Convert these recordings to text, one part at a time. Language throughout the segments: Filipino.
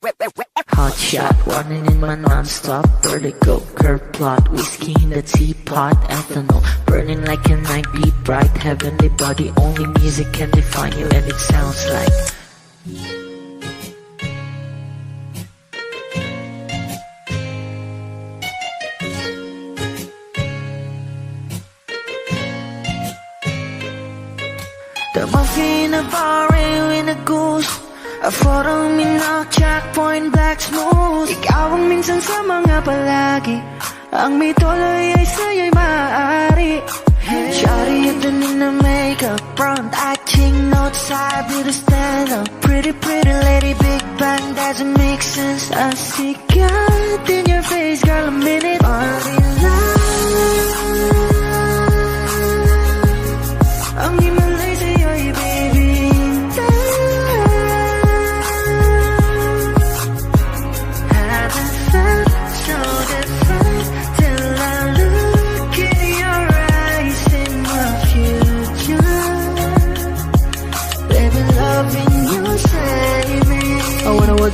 Hot shot, running in my non-stop vertigo. Curve plot, whiskey in the teapot. Ethanol, burning like a night beat bright. Heavenly body, only music can define you. And it sounds like the muffin, a bar, in a goose. A photo minok, checkpoint, black smooth. Ikaw ang minsan sa mga palagi. Ang may tuloy ay sa'yo'y maaari. Shawty, ito na makeup, front acting, outside, beauty stand up. Pretty, pretty lady, big bang, doesn't make sense. I see God in your face, girl, a minute. Party life. Ang himalay sa'yo'y baby.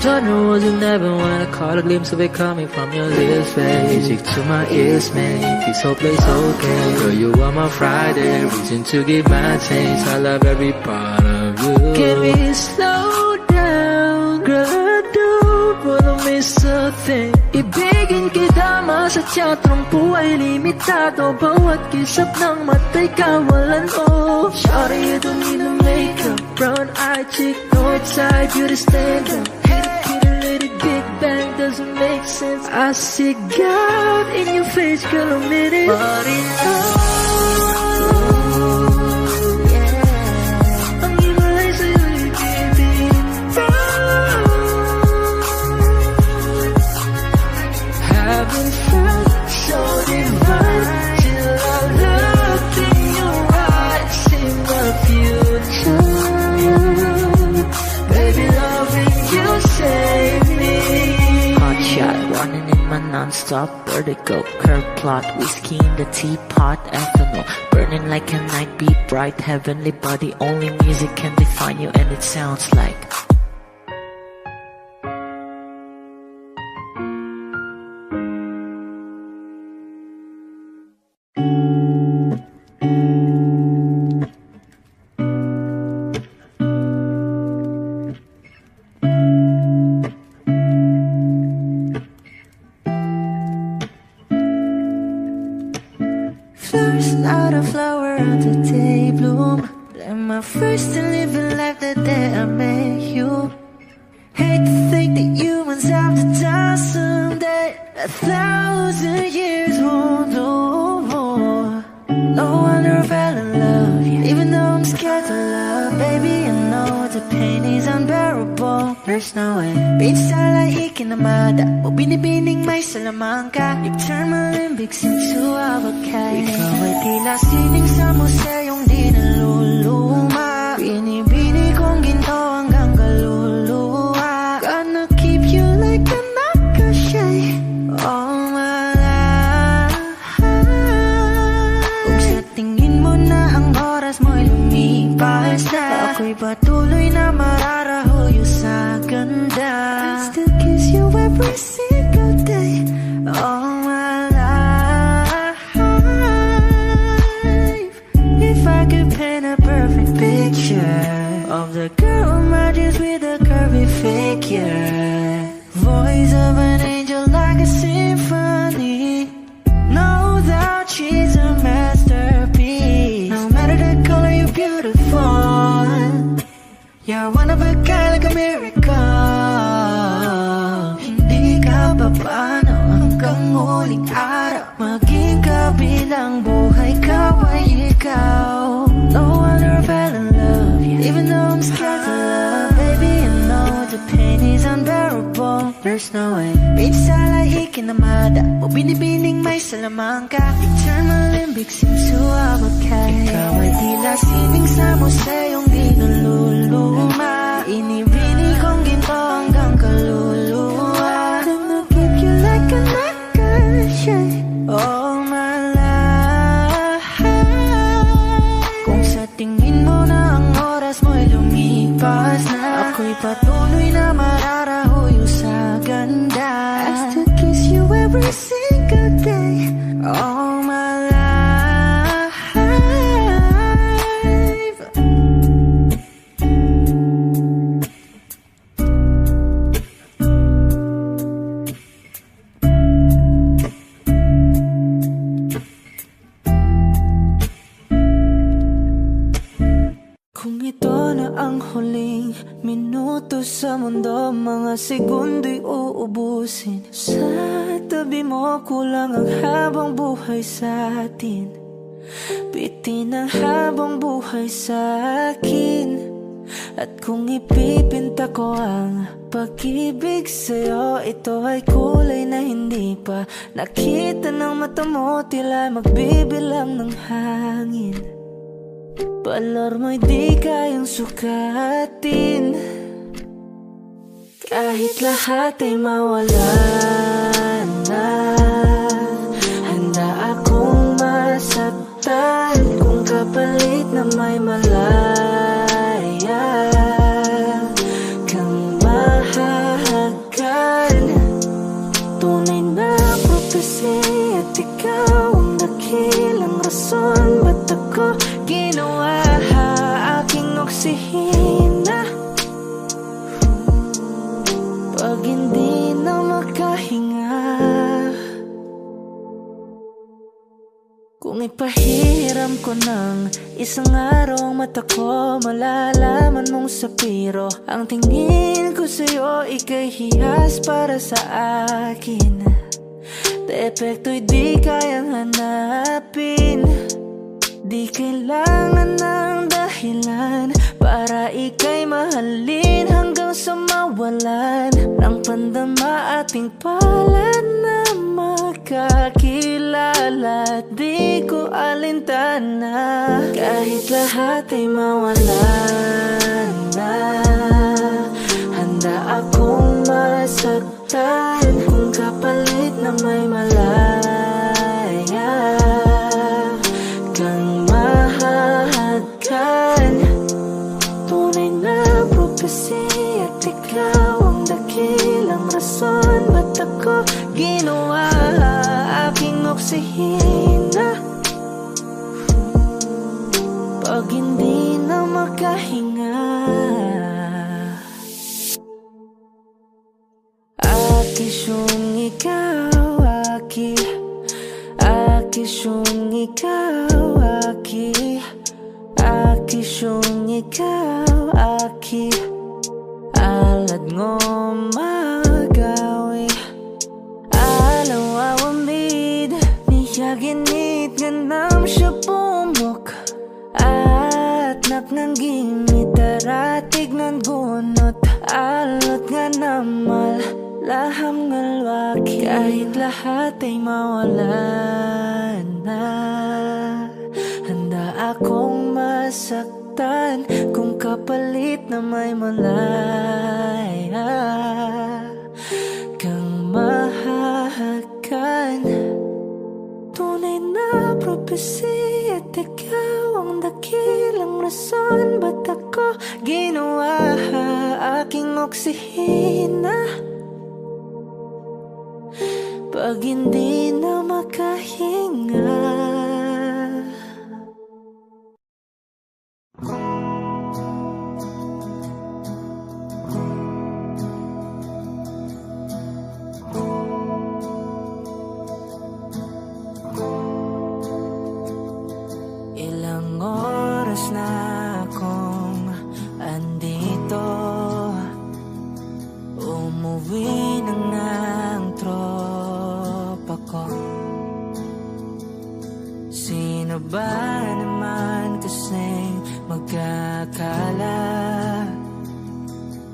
Genre wasn't never when I caught a glimpse of it coming from your lips, babe. Music to my ears, man. This whole place okay. Girl, you are my Friday, reason to give my taste. I love every part of you. Can we slow down? Girl, I don't wanna miss a thing. Ibigin kita, masadya trangpo ay limitado. Bawat kisap ng mata'y kawalan, oh. Shawty, you don't need no makeup. Brown eye chick, north side, beauty stand up. Big bang doesn't make sense. I see God in your face, girl, a minute. But in love, yeah. Ang himalay sa'yo'y baby. Haven't felt so divine till I looked in your eyes in the future. Baby, loving you save me. hot shot, running in my non-stop vertigo. Curve plot, whiskey in the teapot. Ethanol, burning like a night beat bright. Heavenly body, only music can define you. And it sounds like Flowers, not a flower on the day bloom. Like my first to live a life the day I met you. Hate to think that humans have to die someday. 1,000 years won't do more. No wonder I fell in love, yeah. Even though I'm scared to love, baby, I know the pain is unbearable. There's no way. Pinsala ikinamada, o binibining may salamangka. You turn my limbics into avocado. Ikaw ay tila sining sa museyong di naluluma. Binibini kong ginto hanggang kaluluwa. Gonna keep you like a nakashay all my life. Kung sa tingin mo na ang oras mo'y lumipas na, ako'y patuloy na mararahuyo sa ganda. I still kiss you every single day all my life. If I could paint a perfect picture of the girl in my dreams with a curvy figure, voice of an angel like a symphony, no doubt she's a masterpiece. No matter the color, you're beautiful. You're one of a kind, like a miracle. Hindi ka papaano hanggang huling araw. Maging kabilang buhay ka ay ikaw. No wonder I fell in love, yeah. Even though I'm scared to love, baby, I know the pain is unbearable. There's no way. Pinsala ikinamada, o binibining may salamangka. You turn my limbics into avocado. Ikaw ay tila sining sa museyong di naluluma. Inibini kong ginto hanggang kaluluwa. Gonna keep you like a nakashay all my life. Kung sa tingin mo na ang oras mo'y lumipas na, ako'y patuloy na mararahuyo sa to sa mundo, mga segundo'y uubusin. Sa tabi mo, kulang ang habang buhay sa atin. Bitin ang habang buhay sa akin. At kung ipipinta ko ang pag-ibig sa'yo, ito ay kulay na hindi pa nakita ng mata mo, tila magbibilang ng hangin. Balor mo'y di kayang sukatin. Kahit lahat ay mawala na, handa akong masaktan kung kapalit na may malaya kang mahahagan. Tunay na prophecy at ikaw ang dakilang rason ba't ako ginawa aking oksihina. Pag hindi na makahinga, kung ipahiram ko ng isang araw ang mata ko, malalaman mong sapiro ang tingin ko sa'yo, ika'y hiyas para sa akin. Depekto'y di kayang hanapin. Di kailangan ng dahilan para ika'y mahalin hanggang sa mawalan ng pandama ating palad na magkakilala. Di ko alintana kahit lahat ay mawalan na, handa akong masaktan kung kapalit na may malaya kang mahahagan. Tunay na prophecy at ikaw ang dakilang rason ba't ako ginawa aking oksihina. Pag hindi na makahinga, akisyong ikaw, akisyong ikaw, akisyong ikaw, alad ngo magawi alaw awamid niya ginit ganam siya pumok at napnang gimit aratig ng gunot alot nga namal laham ngalwaki. Kahit lahat ay mawalan na, handa akong masaktan kung kapalit na may malaya kang mahahagan. Tunay na prophecy at ikaw ang dakilang rason ba't ako ginawa aking oksihina. Pag hindi na makahinga, ilang oras na akong andito, umuwi na nga ang tropa ko. Sino ba naman kasing magkakala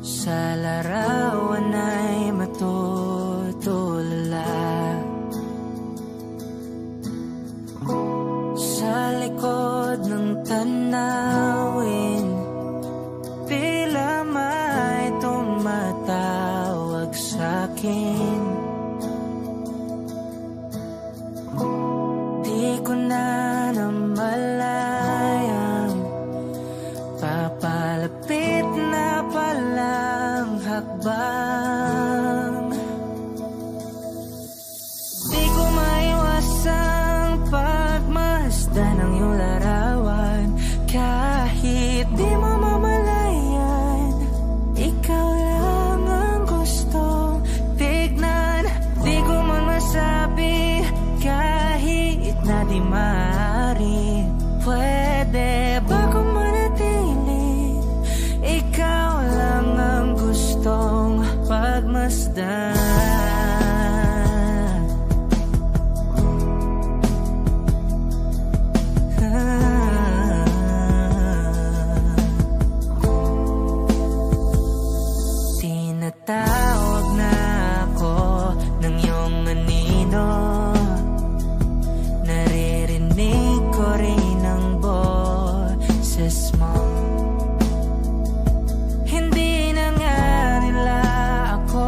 sa larawan ay matutulala? Sa likod ng tanawin, tila may tumatawag sa'kin. Di ko na namalayang papalapit na palang hakbang. Di ko maiwasang pagmasdan ng iyong larawan. Kahit di mo mamalayan, ikaw lang ang gustong tignan. masdan. Tinatawag na ako ng iyong anino, naririnig ko rin ang boses mo. Hindi na nga nila ako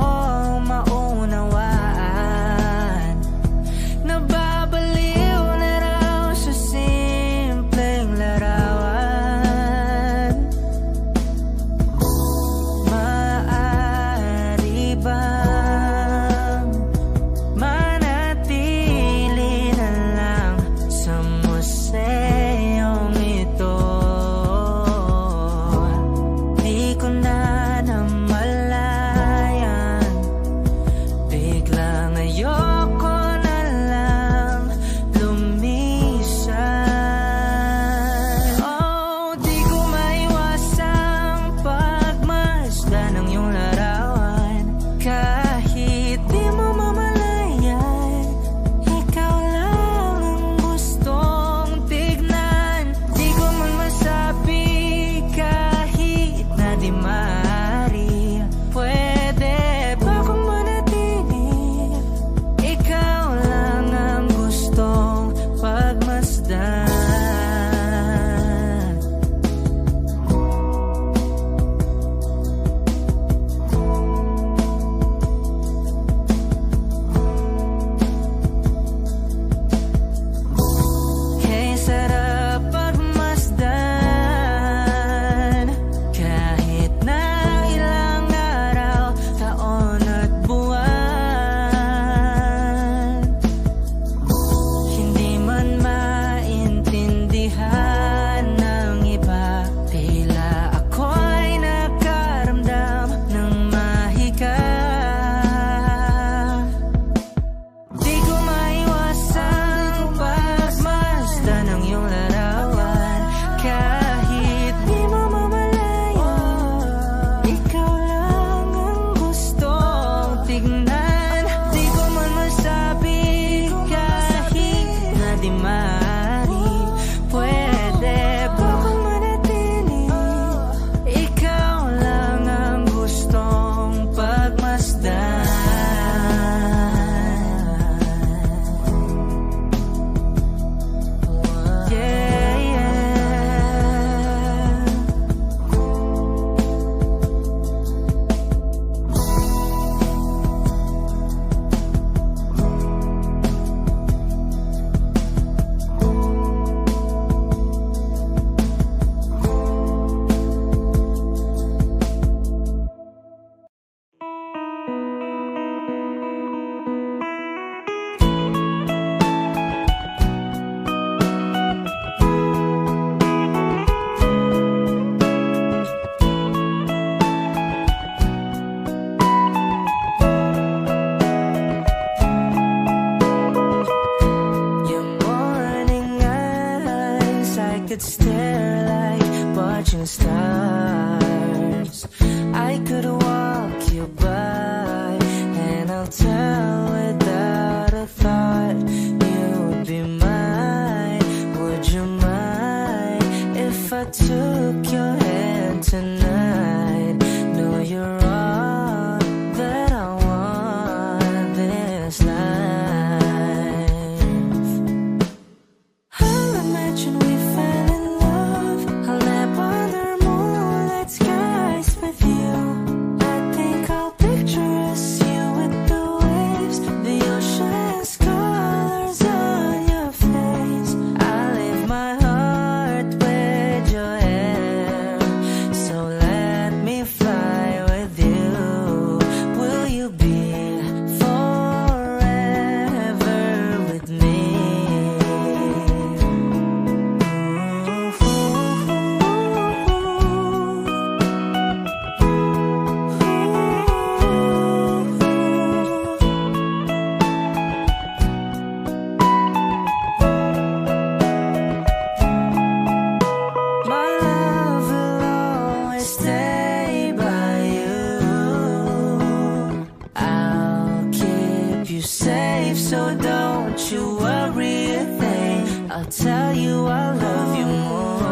you worry a thing. I'll tell you I love you more.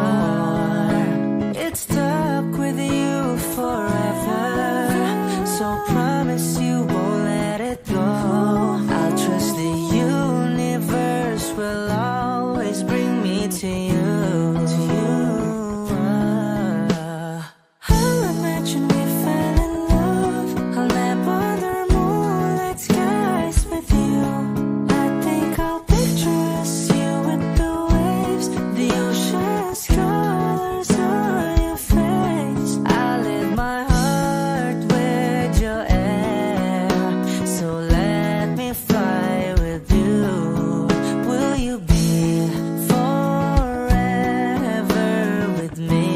It's stuck with you forever, so promise you won't let it go. I'll trust the universe will always bring me to you. I'll imagine we fell in love. I'll never under moonlight skies with you. I think I'll picture us, you with the waves, the ocean's colors on your face. I'll live my heart with your air, so let me fly with you. Will you be forever with me?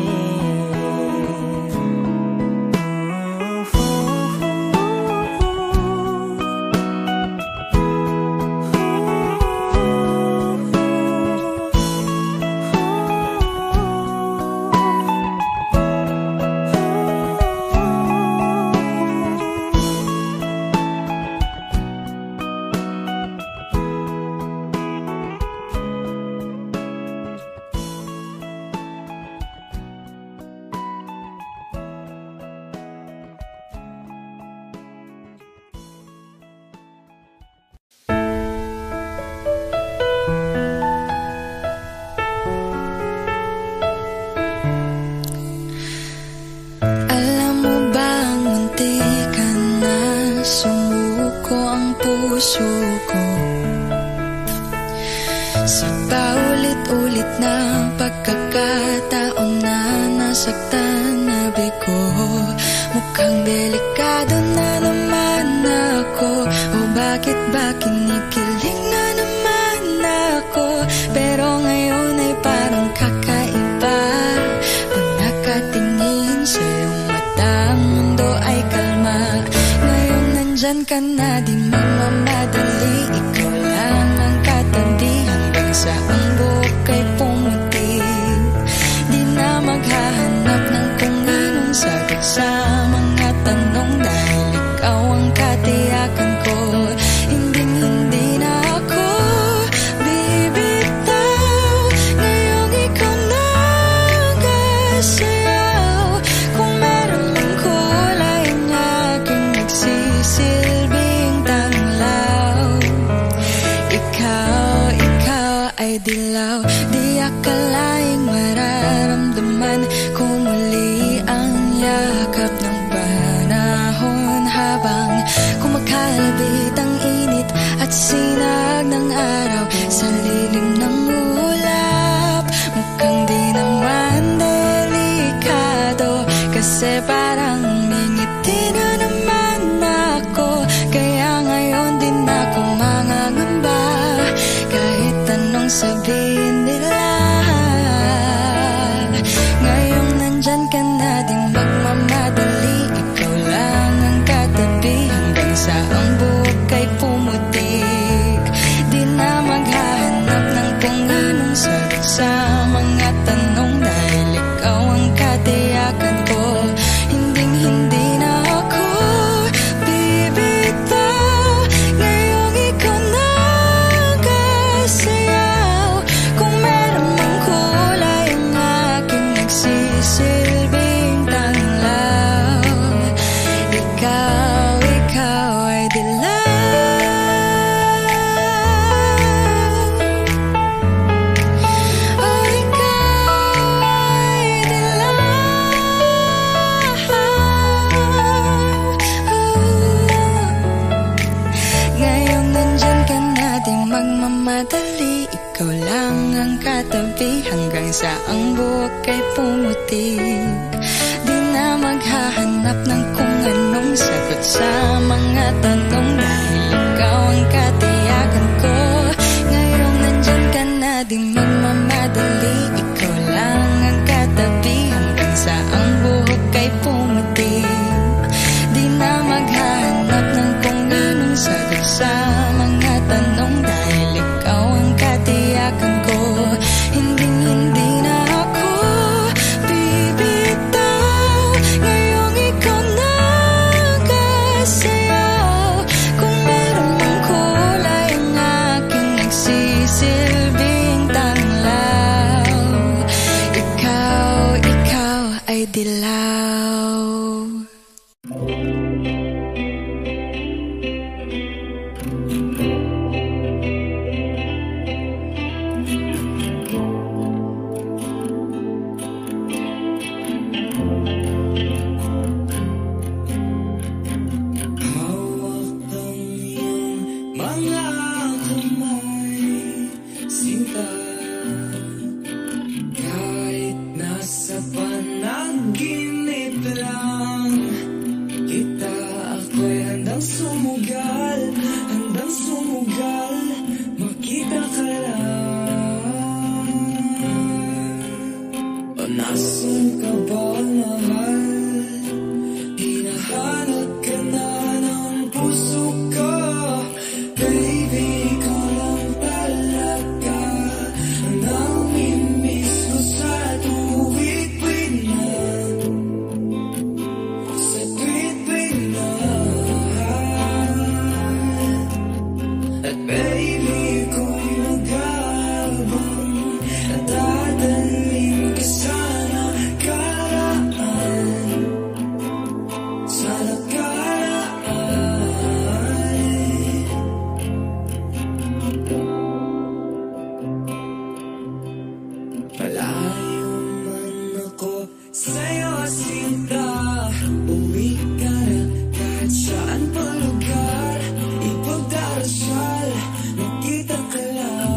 Alam mo bang muntikan na sumuko ang puso ko sa paulit-ulit na pagkakataon na nasaktan na bigo. Mukhang delikado na naman ako, o bakit ba kinikilig na naman ako? Pero ngayon ay parang kakaiba. Pag nakatingin sa iyong mata, ang mundo ay kalma. Ngayon nandyan ka na, di magmamadali. Ikaw lang ang katabi hanggang sa ang buhok ay pumuti. Di na maghahanap ng kung anong sagot sa mga tanong, dahil ikaw ang katiyakan ko. Hindi na ako bibitaw. Ngayong ikaw na kasayaw. Kung meron mang kulay na aking nagsisilbing tanglaw, ikaw ay dilaw. Di akalaing mararamdaman ko muli ang yakap ng panahon, habang kumakalabit ang init at sinag ng araw sa lilim ng ulap. Mukhang di naman delikado, kasi parang may ngiti na naman ako. Kaya ngayon din ako mangangamba, kahit anong sabihin nila. Ngayong nandyan ka na, di magmamadali. Ikaw lang ang katabi hanggang sa ang buhok ay pumutik. Di na maghahanap ng kung anong sagot sa mga tanong, dahil ikaw ang katiyakan ko. Hindi na ako bibitaw. Ngayong ikaw na kasayaw. Kung meron mang kulay ang aking nagsisilbing tanglaw, ikaw ay dilaw. Oh, ikaw ay dilaw. Ngayong nandyan ka na, di magmamadali. Ikaw lang ang katabi hanggang sa ang buhok ay pumuti. Di na maghahanap ng kung anong sagot sa mga tanong, dahil ikaw ang katiyakan ko. Ngayong nandyan ka na, di magmamadali. Ikaw lang ang katabi hanggang sa ang buhok ay pumuti. Di na maghahanap ng kung anong sagot sa mga tanong, dahil ikaw ang katiyakan ko. Hindi na ako bibitaw. Ngayong ikaw na kasayaw. Handang sumugal, handang sumugal, makita ka lang. O nasan ka ba, mahal? Hinahanap ka na ng puso ko. Baby, ikaw lang talaga ang namimiss ko sa tuwid-tuwid na. Sa tuwid-tuwid na. At baby, ako'y mag-aabang at dadalhin ka sa nakaraan. Sa nakaraan. Malayo man ako sa'yo, sinta. Uwi ka na kahit saan pa lugar. Ipagdarasal, makita ka lang.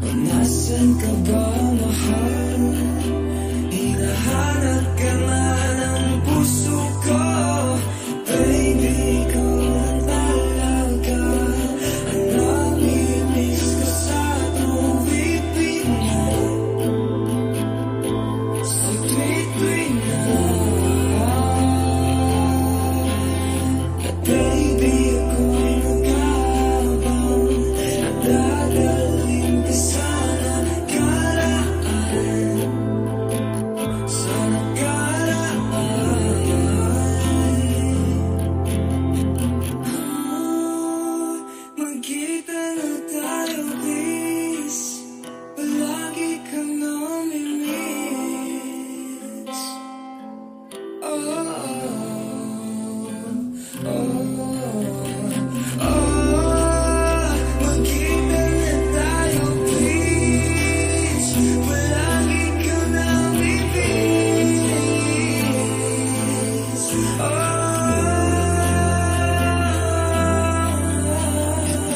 O nasan ka ba, mahal? Hinahanap ka na ng puso ko. Baby, ikaw lang talaga ang namimiss ko sa tuwid-tuwid na. Sa tuwid-tuwid na. At baby, ako'y mag-aabang at dadalhin ka sa nakaraan. Sa nakaraan. Magkita na tayo, please. Palagi kang namimiss. Oh, oh, oh. Magkita na tayo, please. Palagi kang namimiss.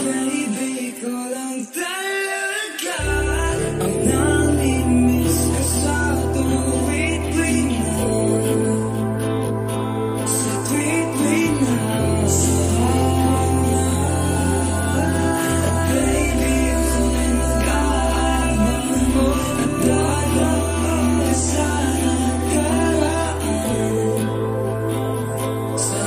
Baby, ikaw lang talaga ang namimiss ko sa tuwid-tuwid na. Sa tuwid-tuwid na. At baby, ako'y mag-aabang mo at dadalhin ka sa nakaraan. Sa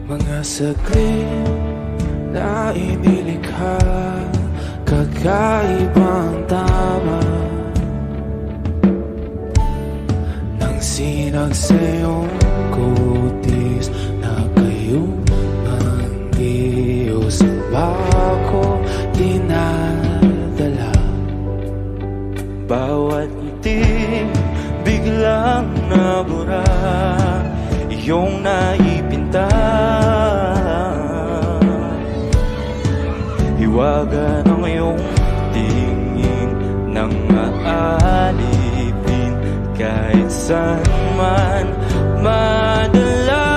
mga saglit na inilikha, kakaibang tama nang sinag sa iyong kutis na kayong Diyos ang bako dinadala. Bawat ngiti biglang nabura, iyong naipinta. Hiwaga ng iyong tingin nang maalipin kahit saan man madala.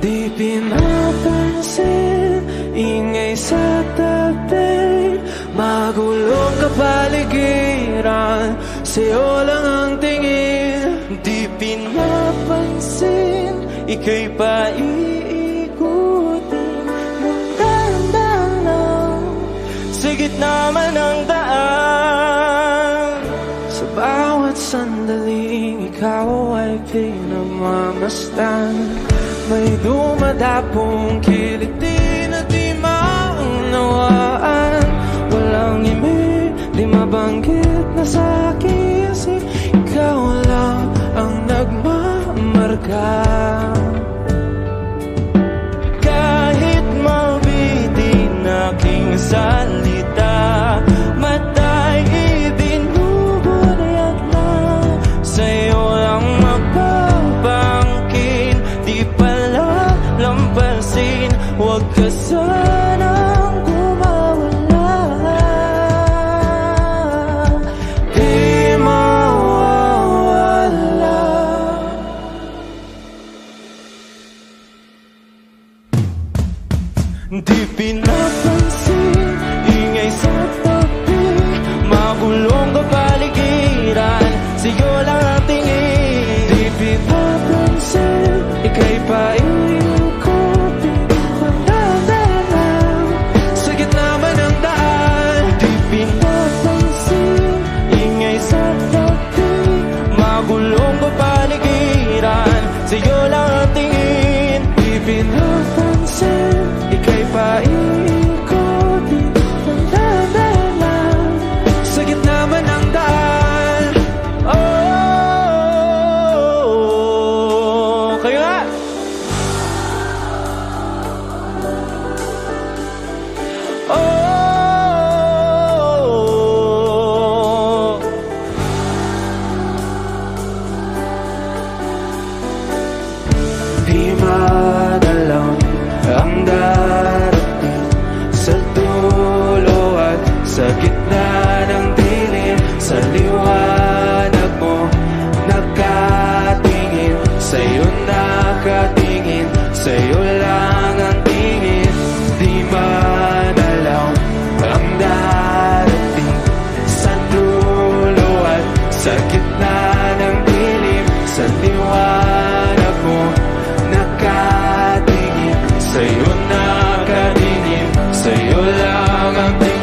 Di pinapansin, ingay sa tabi, magulong kapaligiran, sa'yo lang ang tingin. Di pinapansin, ika'y paiikutin ng dahan-dahan lang sa gitna man ng daan. Sa bawat sandaling ikaw ay pinagmamasdan, may dumadapong kiliti na di maunawaan. Walang imi, di mabanggit na sa aking isip, ikaw lang ang nagmamarka. Kahit mabitin aking salita, matay ibinubunay at sa'yo lang ang tingin. Di pinapansin, ika'y paikutin ng dahan-dahan sa gitna man ng daan. Di pinapansin, ingay sa dating magulong kapaligiran, sa'yo lang ang tingin. Di pinapansin, ika'y paikutin ng dahan-dahan sa gitna man ng daan. Oh, kayo nga! Oh, di madalaw ang darating sa dulo at sa gitna ng dilim. Sa liwanag mo nakatingin, sa'yo nakatingin, sa'yo lang ang tingin. Di madalaw ang darating sa dulo at sa gitna ng dilim. Sa liwanag mo nakatingin, sa'yo nakatingin, sa'yo lang ang tingin.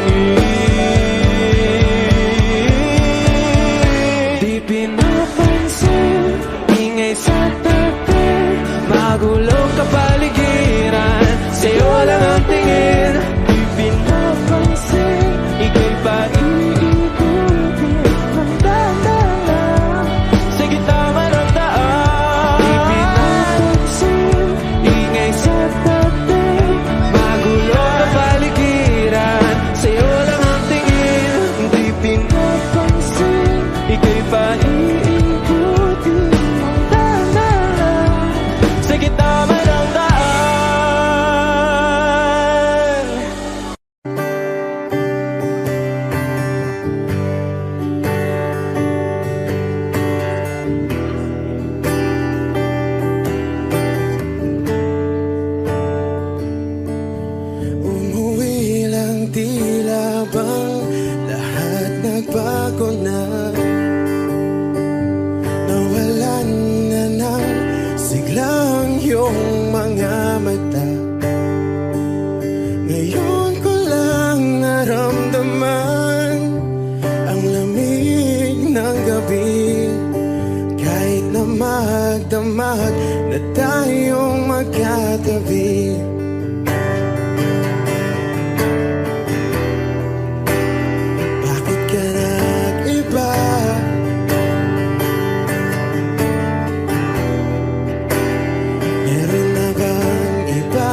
Di pinapansin, ingay sa dating magulong kapaligiran, sa'yo lang ang tingin. Di pinapansin, ika'y paikutin ng dahan-dahan sa gitna man ng daan. Di pinapansin, ingay sa dating magulong kapaligiran, sa'yo lang ang tingin. Di pinapansin, ika'y paikutin ng dahan-dahan sa gitna man ng daan. Umuwi lang, tila bang lahat nagbago na. Nawalan na ng siglang iyong mga mata. Ngayon ko lang naramdaman ang lamig ng gabi. Kahit na magdamag na tayong magkatabi, bakit ka nag-iba? Meron na bang iba?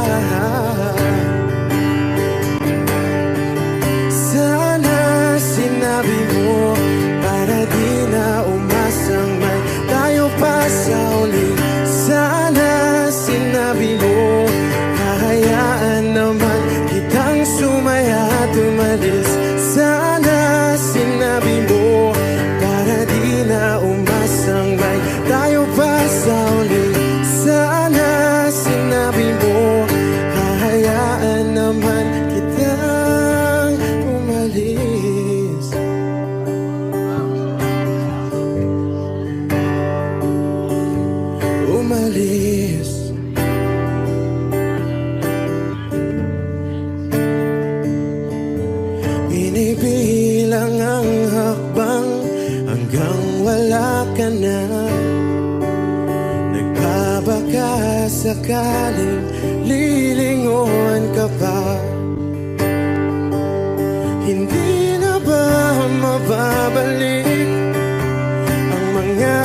Sana sinabi mo para di na umasang may tayo pa sa uli. Sana sinabi mo, hahayaan naman kitang sumaya at umalis. Sana sinabi mo para di na umasang may tayo pa sa uli. Sana sinabi mo, hahayaan naman kitang umalis. Umalis. Binibilang ang hakbang hanggang wala ka na. Nagbabaka sakaling lilingon ka pa. Hindi na ba mababalik ang mga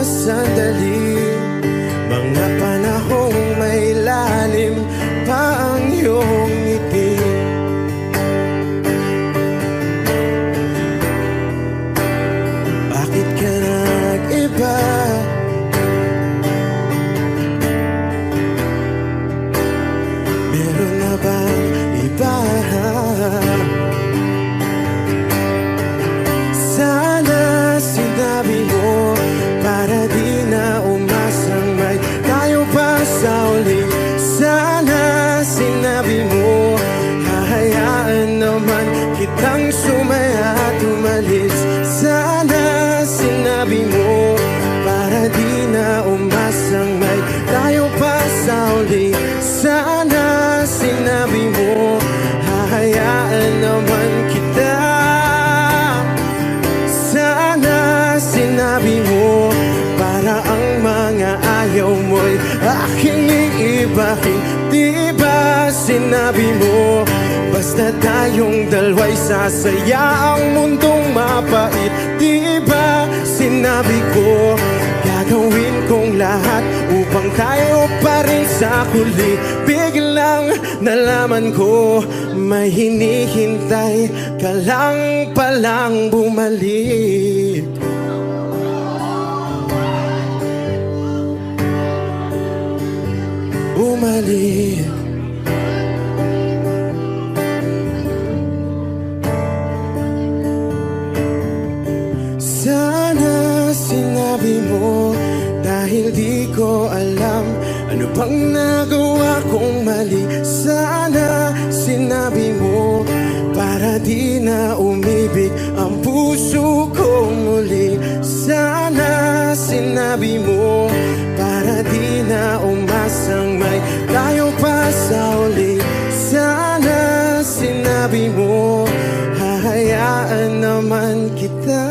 sandali, mga panahong may lalim pa ang iyong ngiti? Bakit ka nag-iba? Meron na bang iba? Sana bakit di ba sinabi mo basta tayong dalawa'y sasaya ang mundong mapait? Di ba sinabi ko gagawin kong lahat upang tayo pa rin sa huli? Biglang nalaman ko may hinihintay ka lang palang bumalik. Bumalik. Sana sinabi mo dahil di ko alam ano bang nagawa kong mali. Sana sinabi mo para di na umibig ang puso ko muli. Sana sinabi mo para di na umasang may tayo pa sa uli. Sana sinabi mo hahayaan naman kita.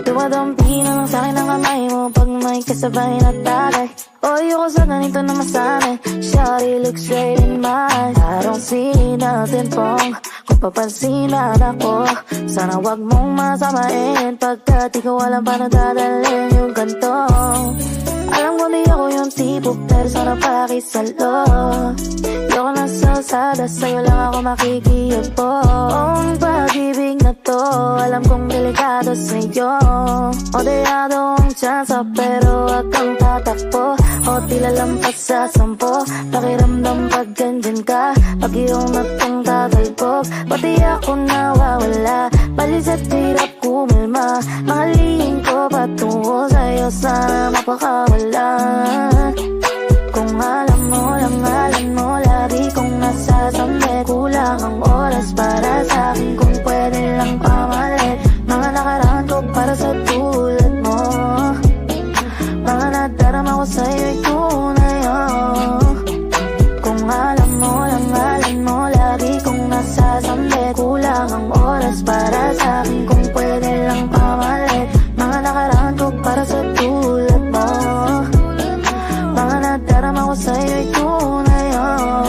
Dumadampi na lang sa'kin ang kamay mo pag may kasabay na tagay. O ayoko sa ganito na masanay. Shawty looks straight in my eyes. I don't see nothing wrong kung papansinan ako. Sana wag mong masamain pagkat ikaw alam paano dadalhin yung gantong. Alam ko di ako yung tipo pero sana pakisalo. Ayoko na sa sada, sa'yo lang ako makikiyapo. Ang pag-ibig na to alam kong delikado sa'yo. O deyado ang tsansa pero wag kang tatakbo. O tila lampas sa 10. Pakiramdam pag ganyan ka, pag iyong nagtangtatalbog, pati ako nawawala. Balis at hirap kumalma, mahalin ko patungo sa'yo, sana mapakawala. Kung alam mo lang, alam mo lagi kong nasasamit. Kulang ang oras para sa'kin kung pwede lang pamalit. Mga nakaraan ko para sa tulad mo, mga nadarama ko sa'yo'y tunay, oh. Kung alam mo lang, alam mo lagi kong nasasamit. Kulang ang oras para sa'kin kung pwede lang pamalit. Mga nakaraan ko para sa tulad mo, mga nadarama ko sa'yo'y tunay, oh.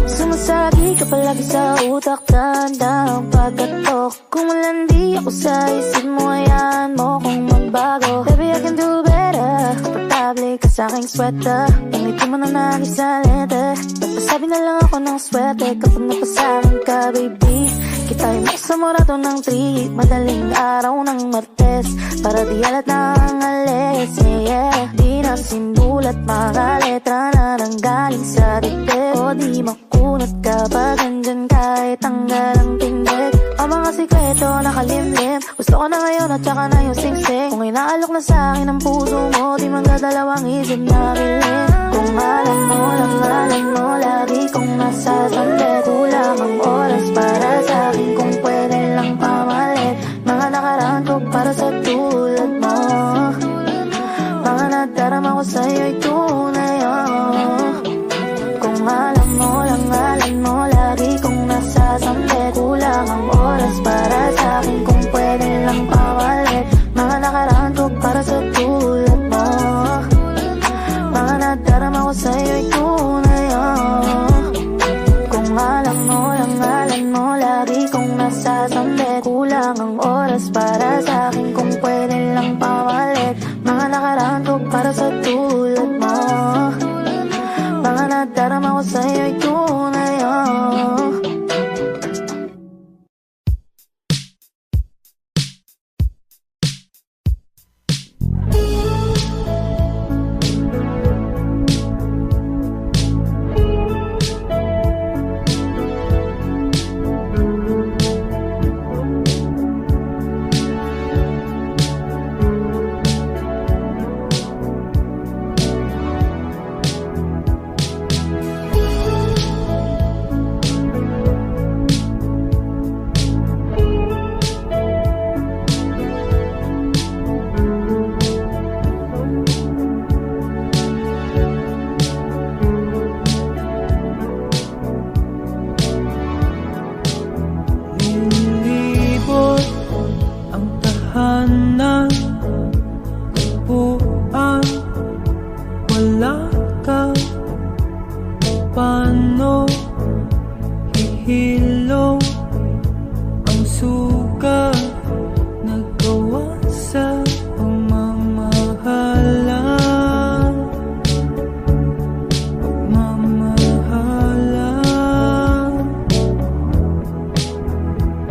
Sumasagi ka palagi sa utak, tanda ang pagkatok. Kung malandi ako sa isip mo, hayaan mo kung magbago. Baby, I can do better. Komportable ka sa'king sweater, pangiti mo na nagisalente. Nagpasabi na lang ako ng swerte kapag napasakin ka, baby. Kita'y mo sa morato ng trip, madaling araw ng Martes, para di alat na ang alis, yeah. Di na sinulat mga letra na nanggaling sa dibdib. O di makunat kapag andyan kahit tanggal ang tindig. Ang mga sikreto nakalimlim, gusto ko na ngayon at saka na yung singsing. Kung inaalok na sa'kin ang puso mo, di magdadalawang isip na kiling. Kung alam mo lang, alam mo lagi kong nasasamit. Kulang ang oras para sa'kin kung pwede lang pamalit. Mga nakaraan ko para sa tulad mo, mga nadarama ko sa'yo'y tunay, oh. Kung alam mo lang, alam mo lagi kong nasasamit. Kulang ang oras para sa'kin kung pwede lang pamalit. Mga nakaraan ko para sa tulad mo, mga nadarama ko sa'yo'y tunay, oh. Kung alam mo lang, alam mo lagi kong nasasamit. Kulang ang oras para sa'kin kung pwede lang pamalit. Mga nakaraan ko para sa tulad mo, mga nadarama ko sa'yo'y tunay, oh. suka nagawa sa pagmamahalan.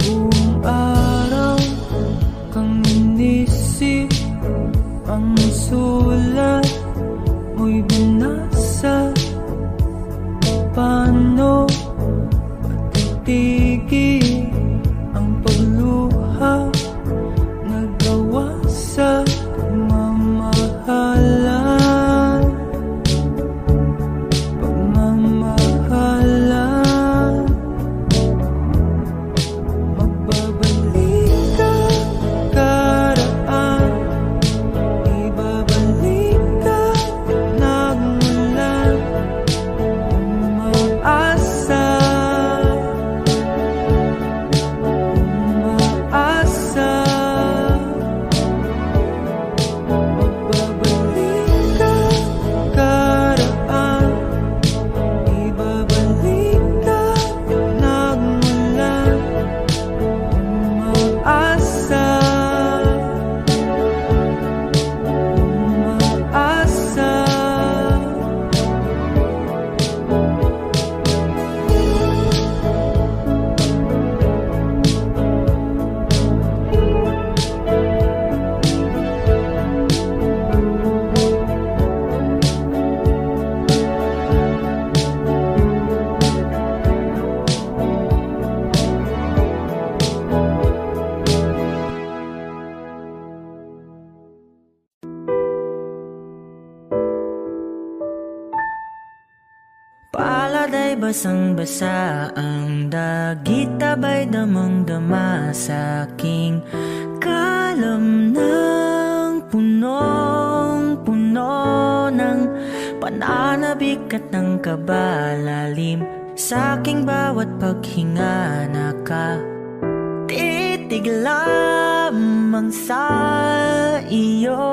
Buong araw kang inisip, ang sulat mo'y binasa. Paano titigil ang pagluha? Nagawa sa pagmamahalan. Pagmamahalan. Magbabalik ka karaan, ibabalik ka nagmula. Umaasa, umaasa. Magbabalik ka karaan, ibabalik ka nagmula. Umaasa, umaasa. Palad ay basang-basa, ang dagit abay damang-dama sa aking kalam ng punong-puno ng pananabik at ng kabalalim. Sa aking bawat paghinga nakatitig lamang sa iyo.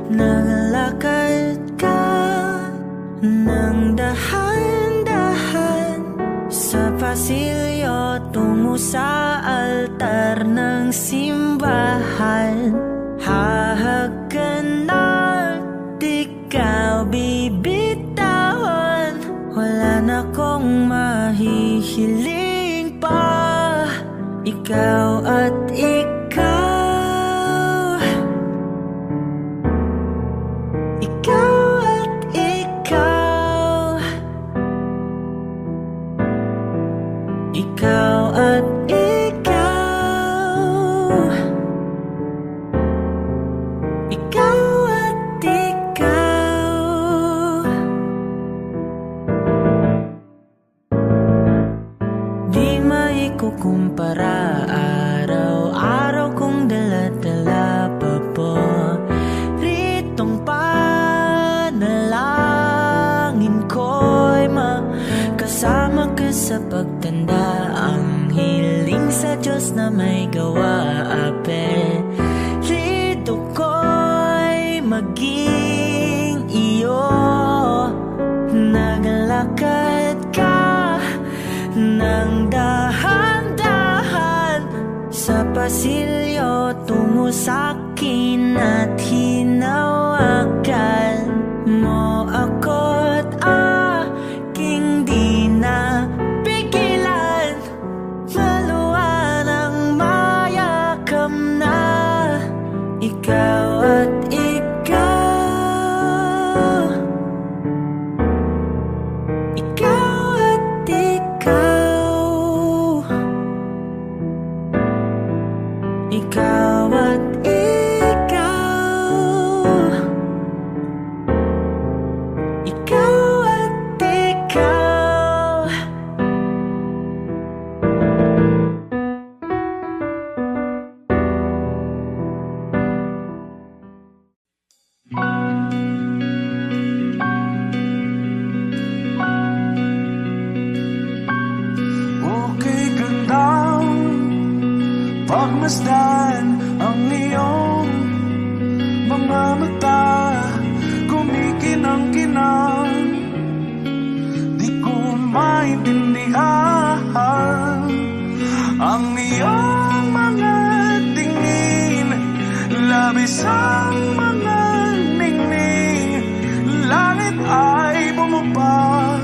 Nalakad ka nang dahan-dahan sa pasilyo tungo sa altar ng simbahan. Hahagan at ikaw bibitawan, wala na kong mahihiling pa. Ikaw at ikaw, ikaw at ikaw, ikaw at ikaw, ikaw at ikaw. Di maikukumpara, araw-araw kong dala-dala paboritong panalangin ko'y makasama ka sa pagtanda. Ang hiling sa Diyos na may gawa, apelyido ko'y maging iyo. Naglakad ka nang dahan-dahan sa pasilyo tungo sa'kin at hinawakan mo ako't aking di na pigilan. Maluwan ang mayakam na ikaw at ikaw, ikaw at ikaw, ikaw at ikaw, ikaw at ikaw. Okay gandang pagmasdan ang iyong mga mata, kumikinang-kinang. Di ko maintindihan ang iyong mga tingin, labis ang mga ningning. Langit ay bumaba,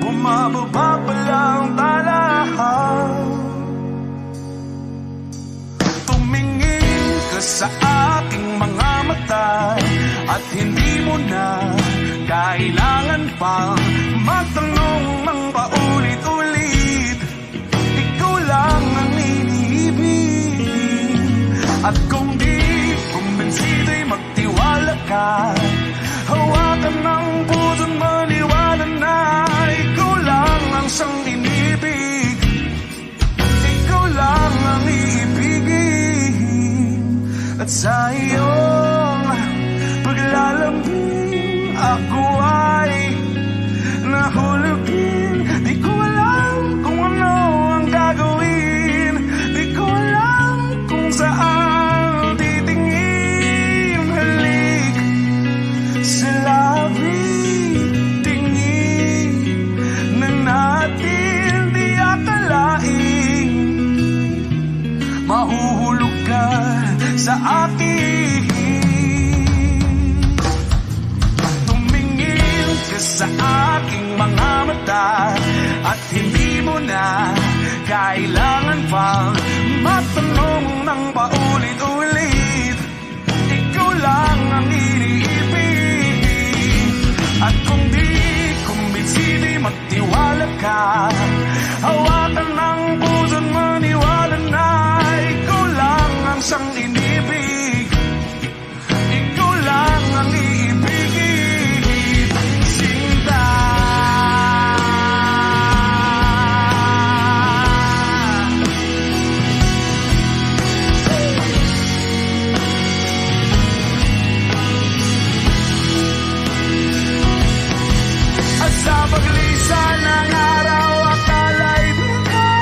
bumababa pa lang talahaw. Tumingin ka sa aking mga mata, at hindi mo na kailangan pang magtanong ng paulit-ulit. Ikaw lang ang iniibig, at kung di kumbensito'y magtiwala ka. Hawakan ng puso't maniwala na ikaw lang ang siyang inibig. Ikaw lang ang iibigin, at sa iyong paglalambing ako ay nahulog din. Di ko alam kung ano ang gagawin, di ko alam kung saan titingin. Halik sa labi, tingin na natin di akalain. Mahuhulog ka sa akin. Tumingin ka sa aking mga mata, at hindi mo na kailangan pang matanong ng paulit-ulit. Ikaw lang ang iniibig, at kung di kumbensito'y magtiwala ka. Hawakan ng puso't maniwala na ikaw lang ang siyang inibig. Ikaw lang ang iibigin, Sinta. At sa paglisan ng araw, akala'y bigla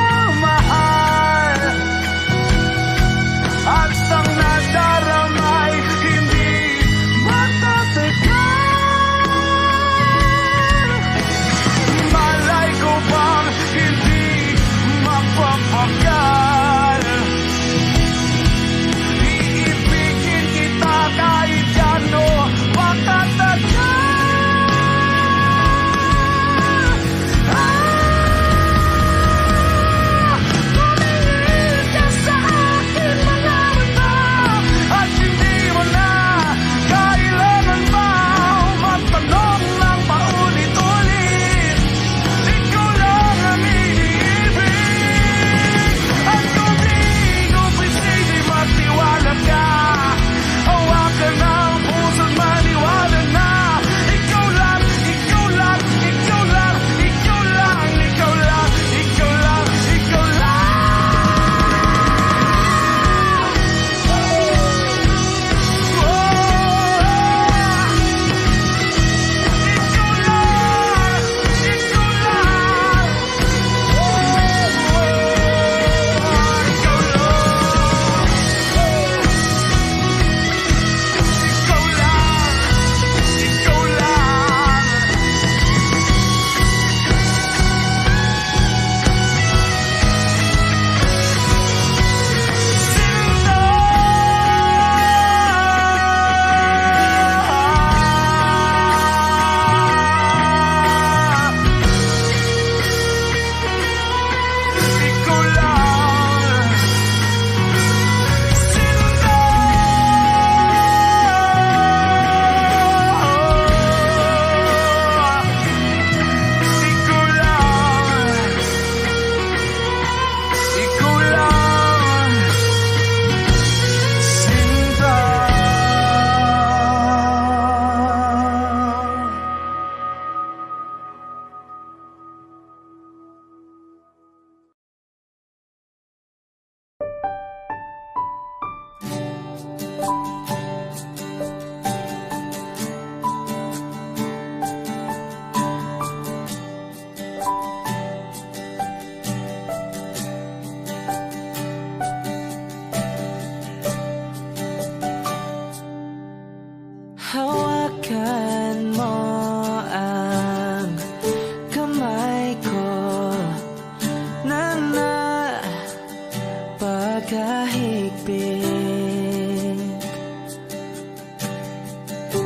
kahigpit.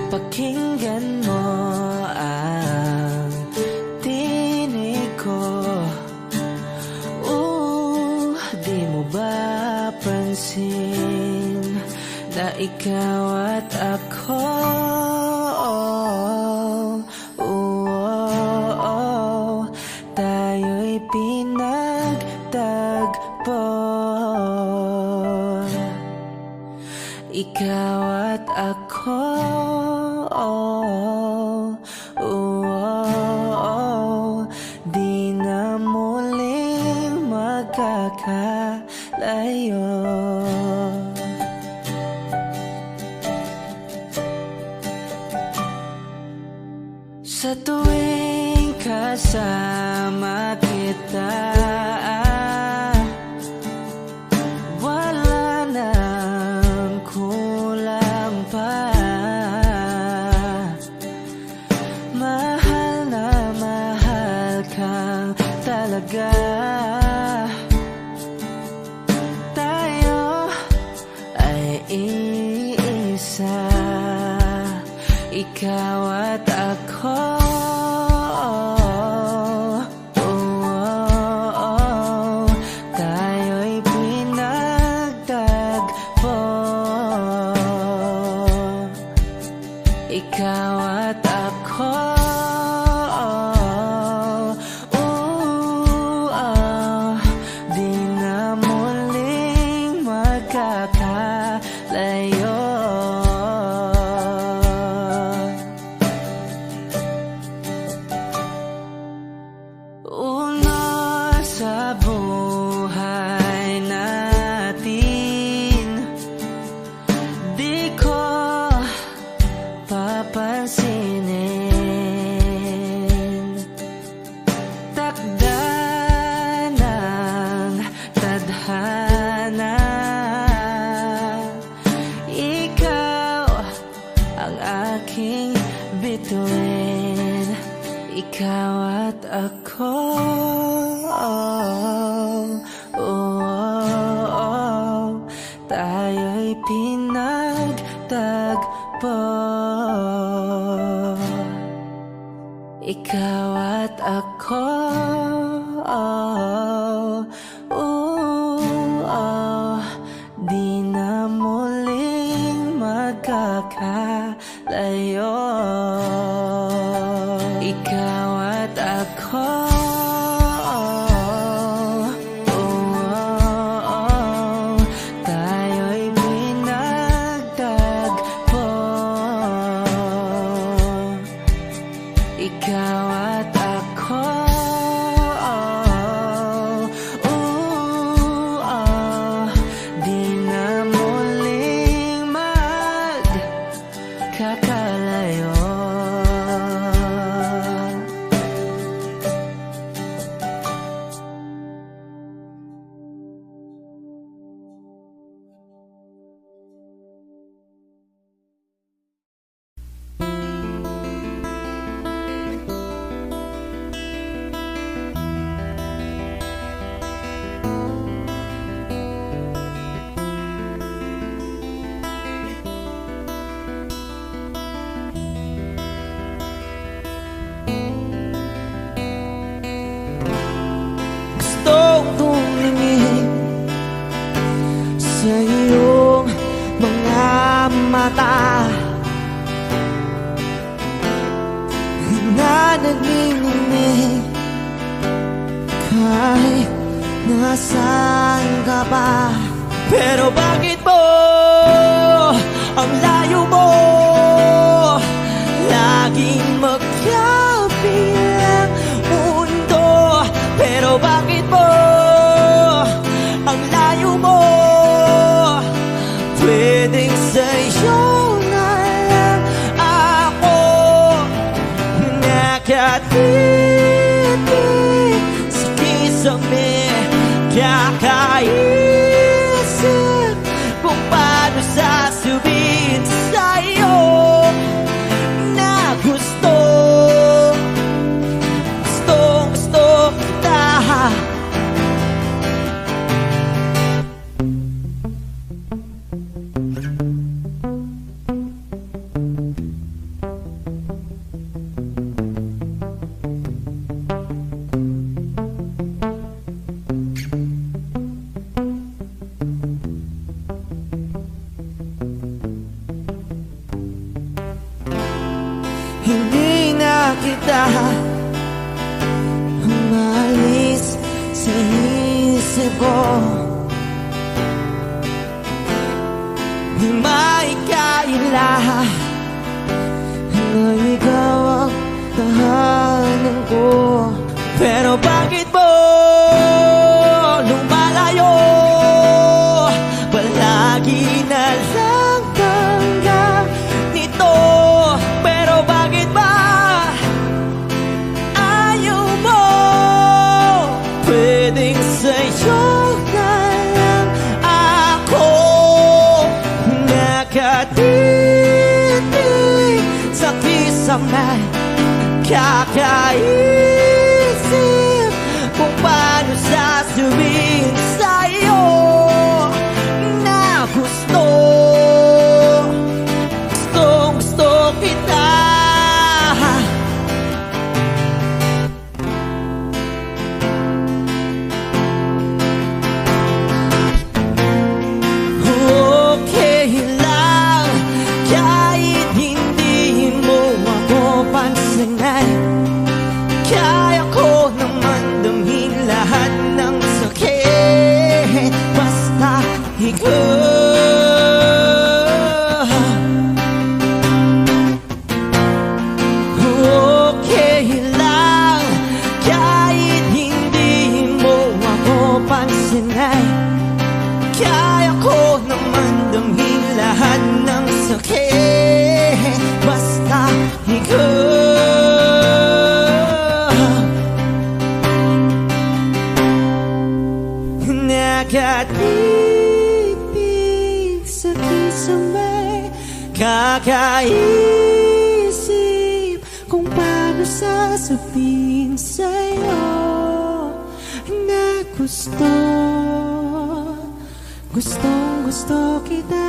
Pakinggan mo ang tinig ko. Di mo ba pansin na ikaw at ako? Tayo'y pinagtagpo. Ikaw at ako, di na muling magkakalayo. Sa tuwing kasama kita, wala nang kulang pa. Mahal na mahal kang talaga. Tayo ay iisa, ikaw at ako. Tayo'y pinagtagpo. Ikaw at ako. Di na muling magkakalayo. Sa buhay natin, di ko papansinin. Takda ng tadhana, ikaw ang aking bituin. Ikaw at ako, tayo'y pinagtagpo. Ikaw at ako, di na muling magkakalayo. Ikaw at ako, tayo'y pinagtagpo. Ikaw at ako, di na muling magkakalayo. Sa iyong mga mata na nagniningning, kahit nasaan ka pa. Pero bakit mo ang layo mo laging magkabilang mundo? Pero bakit mo ang layo mo? Pwedeng sa'yo na lang ako nakatitig sa kisame. Kakaisip kung paano sasabihin sa'yo na gustong kita. kita umalis sa isip ko. May kaila na ikaw ang tahanan ko. Pero bakit mo lumalayo? Palagi na lang kang nito. Pero bakit ba ayaw mo? Pwedeng sa'yo na lang ako nakatitig sa kisame. Kakaisip kung paano sasabihin sa'yo na gusto kita. Okay lang kahit hindi mo ako pansinin. Kaya ko naman damhin lahat ng sakit basta ikaw. Okay lang kahit hindi mo ako pansinin. Kaya ko naman damhin lahat ng sakit basta ikaw. Nakatipid sa kisame, kakaisip kung paano sasabihin sa'yo na gustong kita.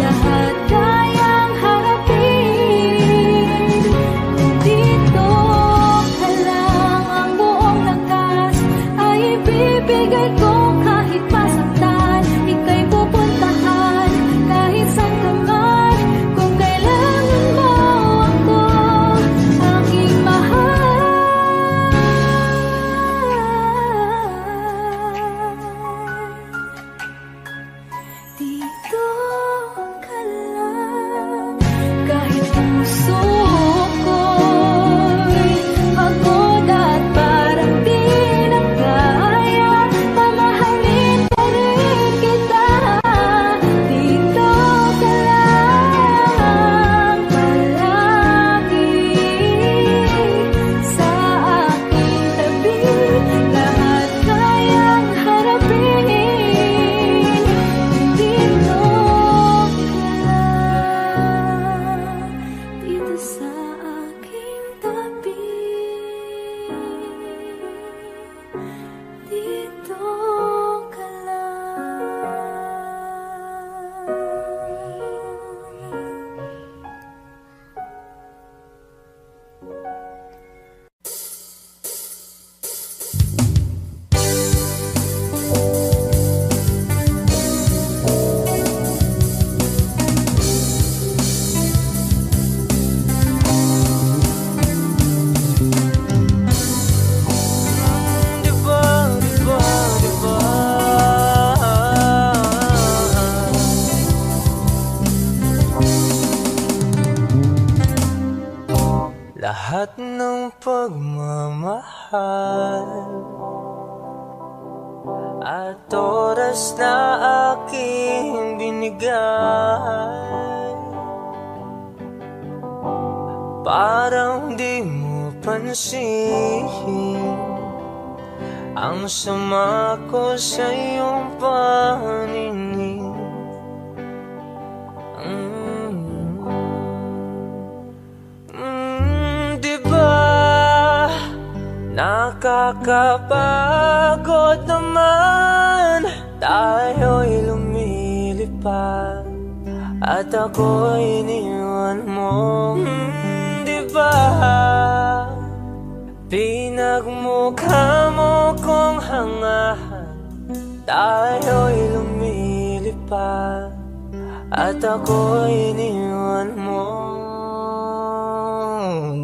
Lahat lahat ng pagmamahal at oras na aking binigay. Parang di mo pansin ang sama ko sa iyong paninig. Nakakapagod naman, tayo'y lumilipad at ako'y iniwan mo. Diba pinagmukha mo kong hangahan, tayo'y lumilipad at ako'y iniwan mo.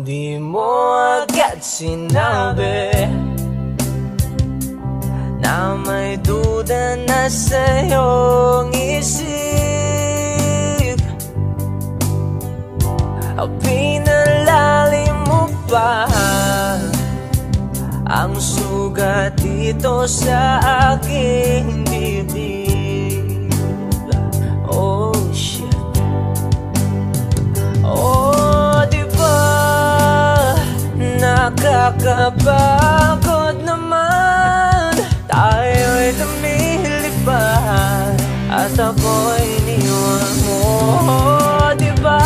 Di mo agad sinabi na may duda na sa iyong isip. Pinalalim mo pa ang sugat dito sa aking dibdib. Oh shit. Oh, diba nakakapagod naman, tayo'y lumilipad at ako'y iniwan mo. Diba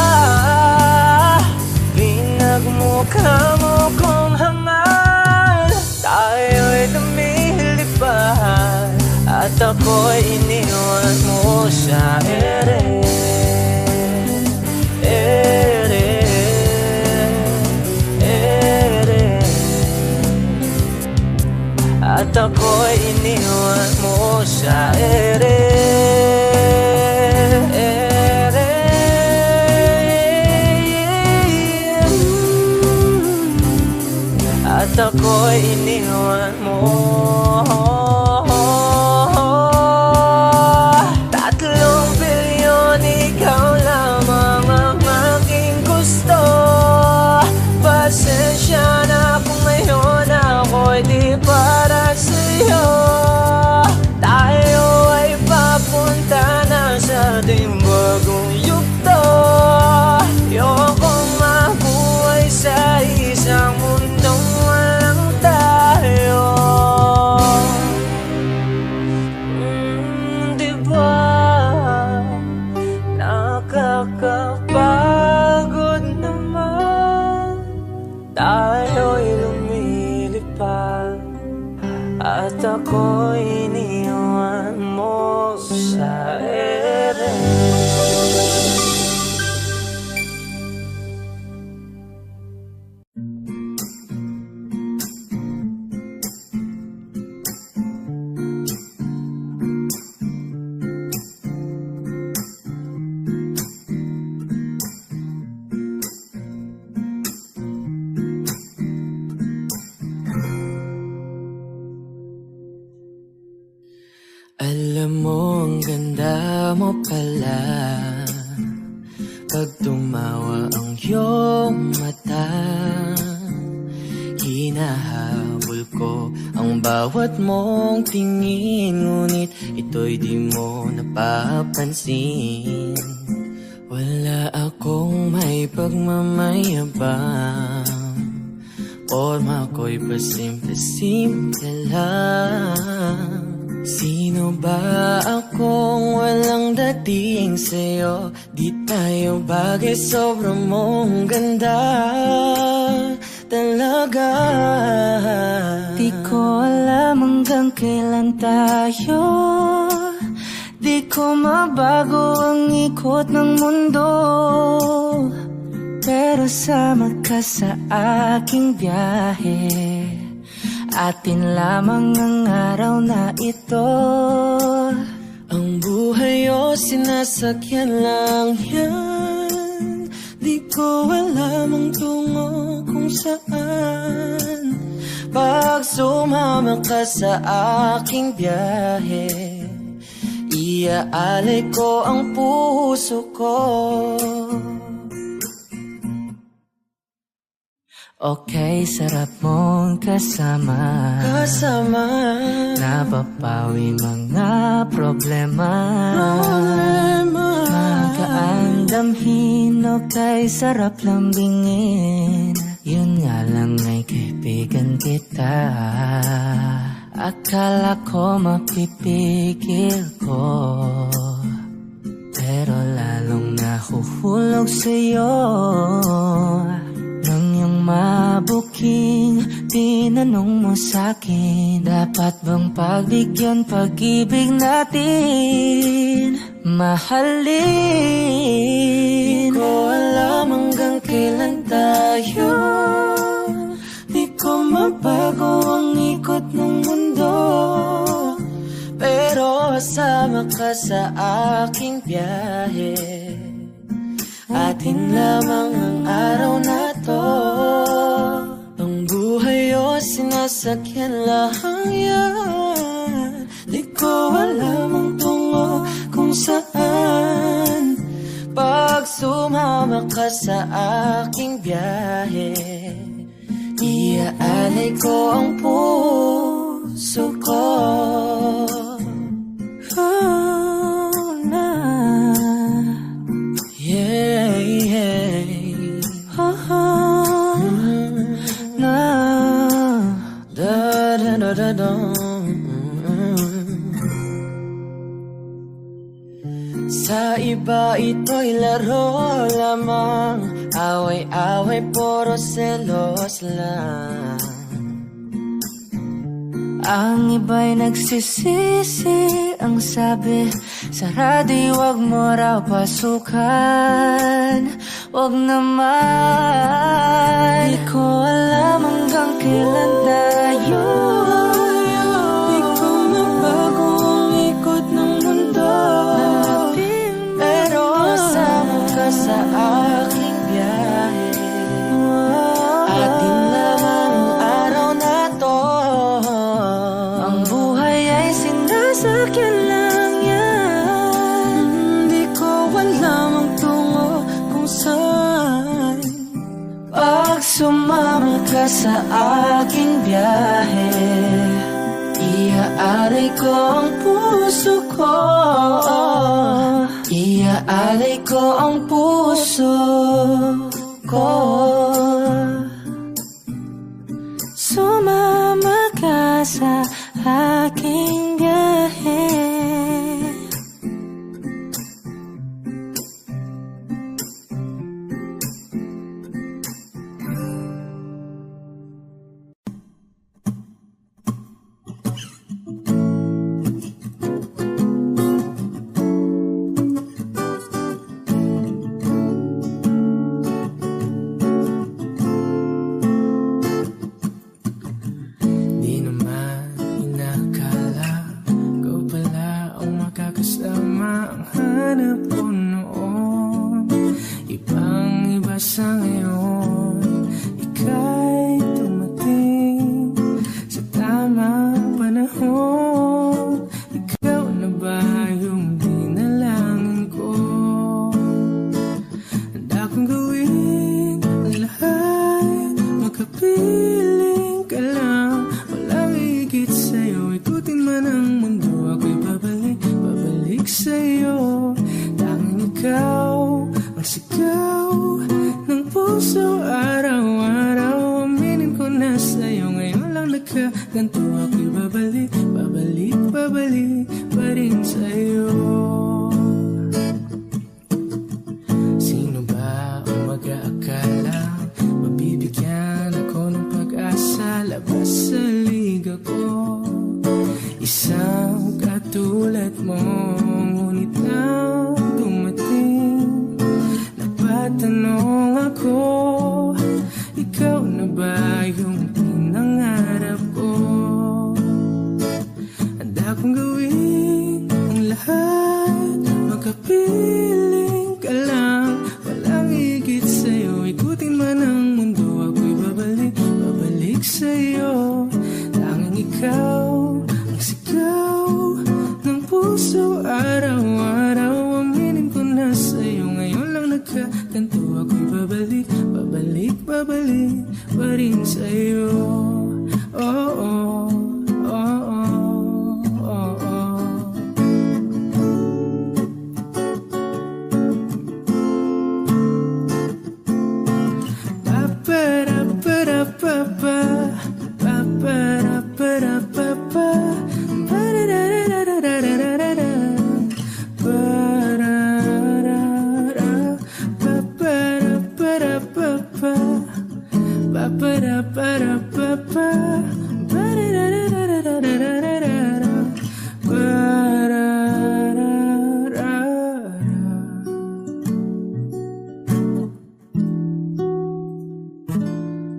pinagmukha mo kong hangal, tayo'y lumilipad at ako'y iniwan mo sa ere. At ako'y iniwan mo sa ere. At ako'y iniwan mo. 3 bilyon, ikaw lamang ang aking gusto. Pasensya na kung ngayon ako'y di para sa'yo. Tayo ay papunta na sa ating bagong yugto. Ayokong mabuhay sa isang mundong walang tayo. Diba nakakapagod naman, tayo'y lumilipad at ako'y iniwan mo sa ere. Alam mo, ang ganda mo pala pag tumawa ang iyong mata. Hinahabol ko ang bawat mong tingin, ngunit ito'y di mo napapansin. Wala akong may pagmamayabang, forma ko'y pasimple-simple lang. Sino ba akong walang dating sa'yo? Di tayo bagay, sobrang mong ganda talaga. Di ko alam hanggang kailan tayo, di ko mabago ang ikot ng mundo, pero sama ka sa aking biyahe. Atin lamang ang araw na ito. Ang buhay o sinasakyan lang yan, di ko alam ang tungo kung saan. Pag sumama ka sa aking biyahe, iaalay ko ang puso ko. Okay, sarap mong kasama. Napapawi mga problema. Magkaandamhin, okay, sarap lambingin. Yun nga lang ay kaibigan kita. Akala ko mapipigil ko, pero lalong nahuhulog sa'yo. Nang yung mabuking tinanong mo sa'kin, dapat bang pagbigyan pag-ibig natin? Mahalin. Di ko alam hanggang kailan tayo. Di ko mabago ang ikot ng mundo, pero kasama ka sa aking biyahe. Atin lamang ang araw na to. Ang buhay o sinasakyan lang yan. Di ko alam ang tungo kung saan. Pag sumama ka sa aking biyahe, iaalay ko ang puso ko. Oh, na. Yeah, yeah. Oh, oh. Na. Da, da, da, da, da. Sa iba ito'y laro lamang, away-away, puro selos lang. Ang iba'y nagsisisi, ang sabi sa radyo, wag mo raw pasukan. Wag naman. Di ko alam hanggang kailan tayo. Di ko mabago ang ikot ng mundo, pero kasama ka sa aking biyahe. Atin lamang ang araw na to. Ang buhay ay sinasakyan lang yan. Di ko alam ang tungo kung saan. Pag sumama ka sa aking biyahe, iaalay ko ang puso ko. Iaalay ko ang puso ko. Sumama ka sa aking biyahe. Araw-araw aminin ko na sa'yo, ngayon lang nagkaganto ako'y pa rin sa'yo. Oh, oh, oh, oh, oh, oh.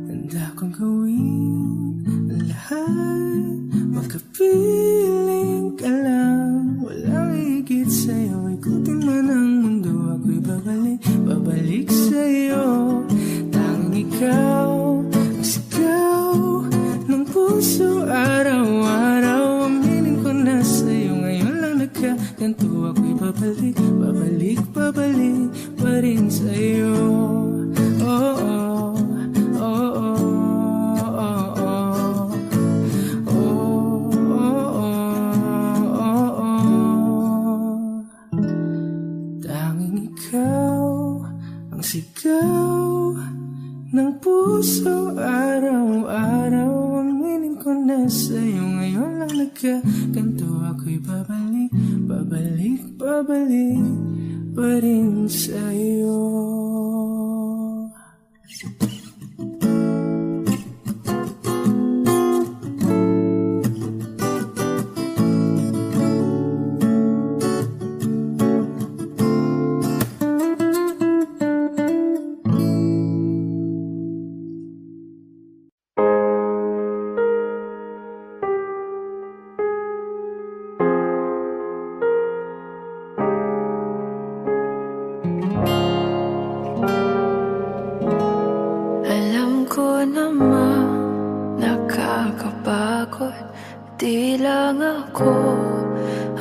Handa kong gawin ang lahat, makapiling ka lang. Walang higit sa'yo, ikutin man ang mundo. Ako'y babalik sa'yo. Tanging ikaw ang sigaw ng puso. Araw-araw aminin ko na sa'yo. Ngayon lang nagkaganto. Ako'y babalik pa rin sa'yo. Oh, oh. Sigaw ng puso, araw-araw aminin ko na sa'yo. Ngayon lang nagkaganto. Ako'y babalik pa rin sa'yo. Di lang ako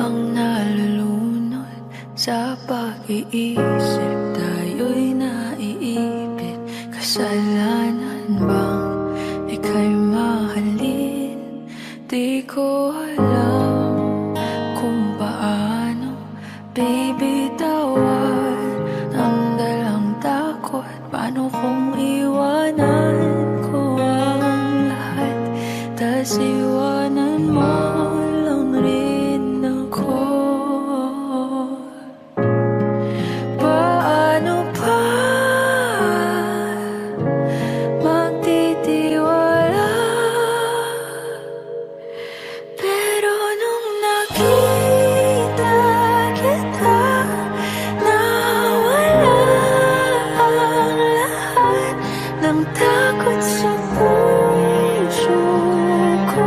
ang nalulunod sa pag-iisip. Tayo'y naiipit. Kasalanan bang ika'y mahalin? Di ko alam kung paano bibitawan ang dalang takot. Paano kung iwanan ko ang lahat, tas iwanan mo lang rin ako? Paano pa magtitiwala? Pero nung nakita kita, nawala ang lahat ng takot sa puso ko.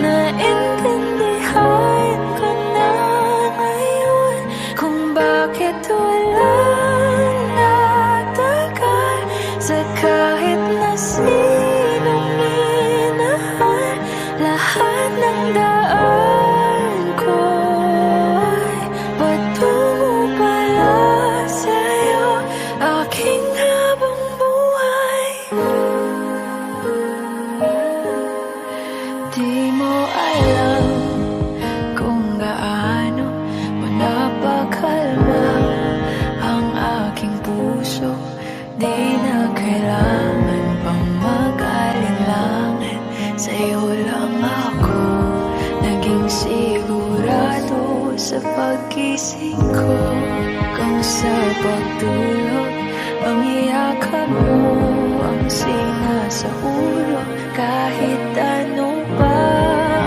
Naintindihan ko na ngayon kung bakit walang natagal sa kahit na sinong minahal. Lahat ng daan ko ay patungo pala sa'yo, aking habang buhay. Di mo alam kung gaano mo napakalma ang aking puso. Di na kailangan pang mag-alinlangan, sa'yo lang ako naging sigurado sa pag-gising ko. Kung sa pagtulog ang iyakap mo ang singa sa ulo, kahit ano pa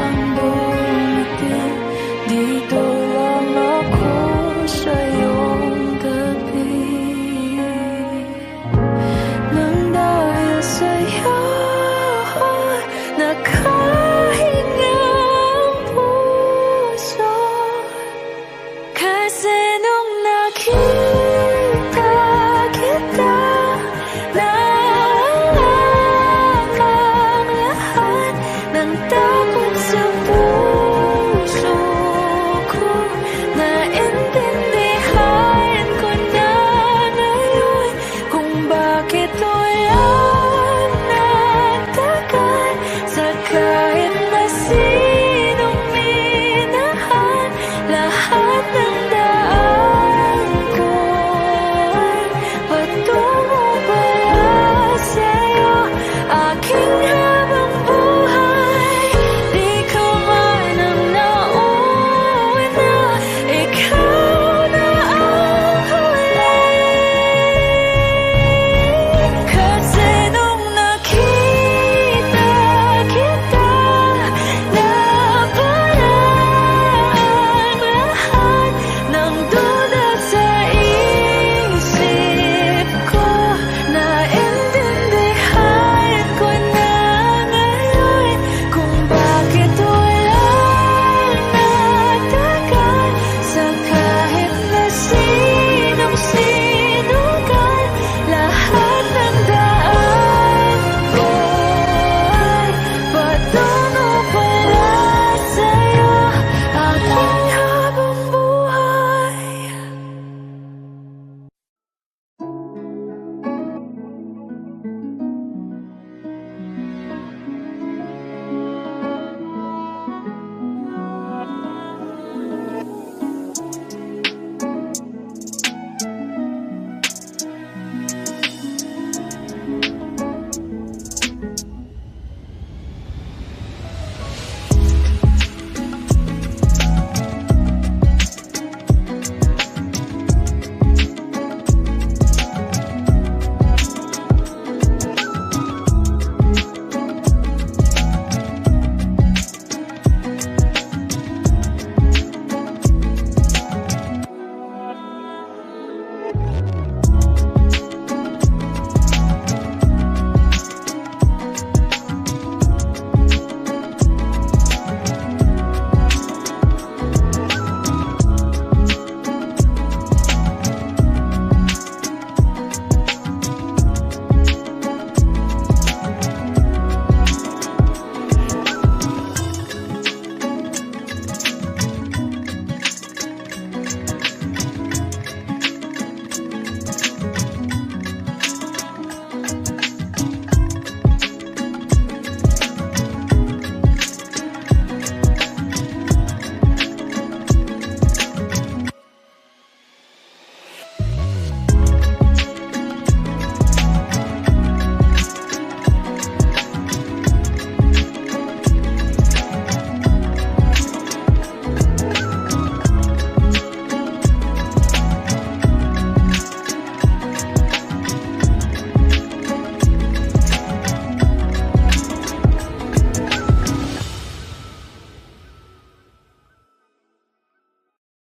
ang dumating, dito lang ako sa iyong gabi. Nang dahil sa'yo nakahinga ang puso, kasi nung nakita kita, nawala ang lahat ng takot